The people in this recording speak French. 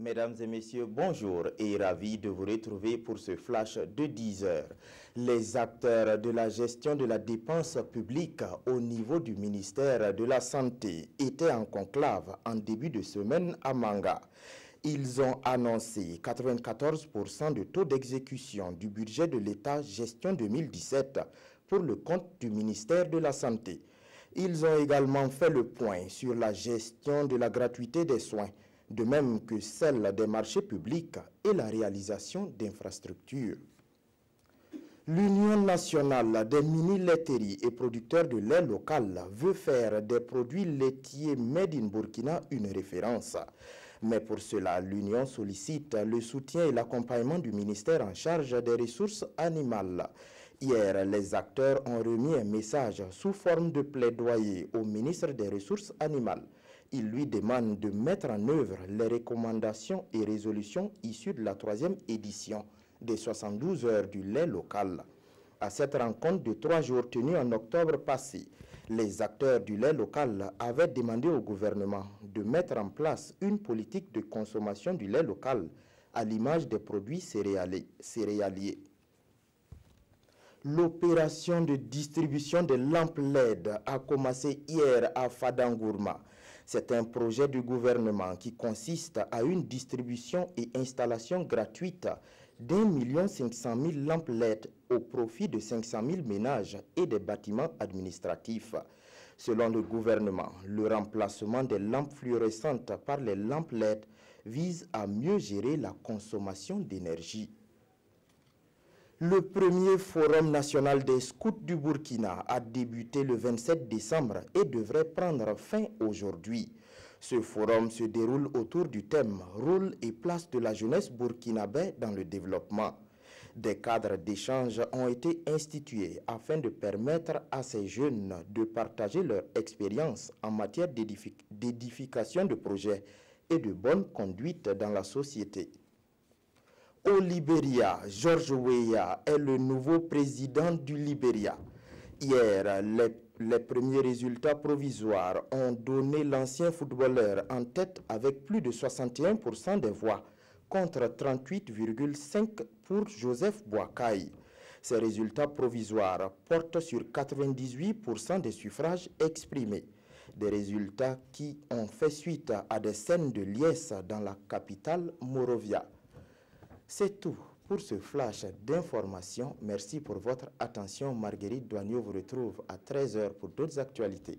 Mesdames et messieurs, bonjour et ravi de vous retrouver pour ce flash de 10 heures. Les acteurs de la gestion de la dépense publique au niveau du ministère de la Santé étaient en conclave en début de semaine à Manga. Ils ont annoncé 94% de taux d'exécution du budget de l'État gestion 2017 pour le compte du ministère de la Santé. Ils ont également fait le point sur la gestion de la gratuité des soins, de même que celle des marchés publics et la réalisation d'infrastructures. L'Union nationale des mini-laiteries et producteurs de lait local veut faire des produits laitiers made in Burkina une référence. Mais pour cela, l'Union sollicite le soutien et l'accompagnement du ministère en charge des ressources animales. Hier, les acteurs ont remis un message sous forme de plaidoyer au ministre des Ressources animales. Il lui demande de mettre en œuvre les recommandations et résolutions issues de la 3e édition des 72 heures du lait local. À cette rencontre de 3 jours tenue en octobre passé, les acteurs du lait local avaient demandé au gouvernement de mettre en place une politique de consommation du lait local à l'image des produits céréaliers. L'opération de distribution de lampes LED a commencé hier à Fadangourma. C'est un projet du gouvernement qui consiste à une distribution et installation gratuite d'1 500 000 lampes LED au profit de 500 000 ménages et des bâtiments administratifs. Selon le gouvernement, le remplacement des lampes fluorescentes par les lampes LED vise à mieux gérer la consommation d'énergie. Le premier Forum national des scouts du Burkina a débuté le 27 décembre et devrait prendre fin aujourd'hui. Ce forum se déroule autour du thème « Rôle et place de la jeunesse burkinabé dans le développement ». Des cadres d'échange ont été institués afin de permettre à ces jeunes de partager leur expérience en matière d'édification de projets et de bonne conduite dans la société. Au Libéria, George Weah est le nouveau président du Libéria. Hier, les premiers résultats provisoires ont donné l'ancien footballeur en tête avec plus de 61% des voix, contre 38,5% pour Joseph Boakai. Ces résultats provisoires portent sur 98% des suffrages exprimés. Des résultats qui ont fait suite à des scènes de liesse dans la capitale Monrovia. C'est tout pour ce flash d'information. Merci pour votre attention. Marguerite Douagneau vous retrouve à 13 h pour d'autres actualités.